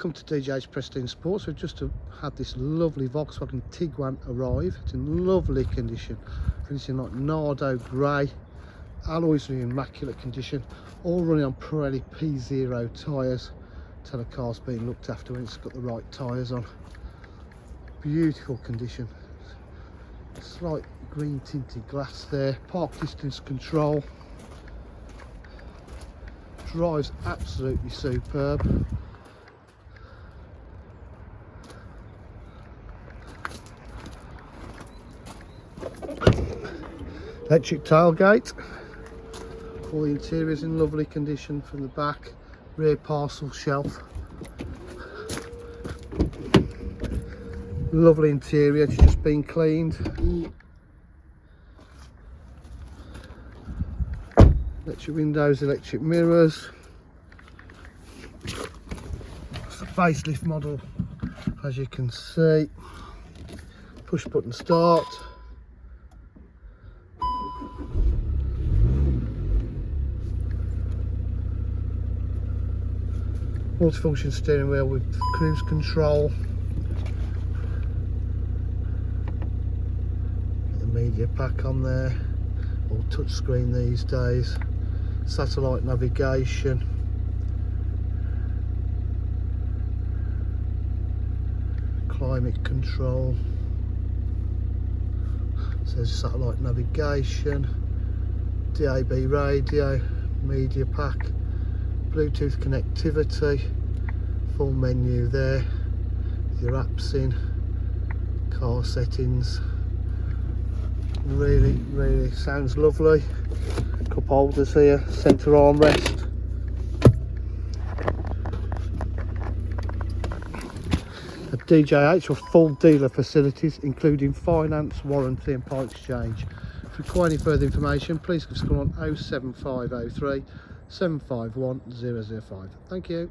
Come to DJ's Pristine Sports. We've just had this lovely Volkswagen Tiguan arrive. It's in lovely condition, finishing like Nardo grey, alloys are in immaculate condition, all running on Pirelli P0 tyres. Tell the car's being looked after when it's got the right tyres on. Beautiful condition, slight green tinted glass there, park distance control, drives absolutely superb. Electric tailgate, all the interiors in lovely condition from the back, rear parcel shelf, lovely interior, it's just been cleaned. Electric windows, electric mirrors. It's a facelift model, as you can see. Push button start. Multifunction steering wheel with cruise control. The media pack on there, all touchscreen these days. Satellite navigation. Climate control. Says satellite navigation. DAB radio, media pack. Bluetooth connectivity, full menu there with your apps in, car settings. Really sounds lovely. Cup holders here, centre armrest. At DJH or full dealer facilities including finance, warranty and part exchange. If you require any further information, please give us a call on 07503 751 005. Thank you.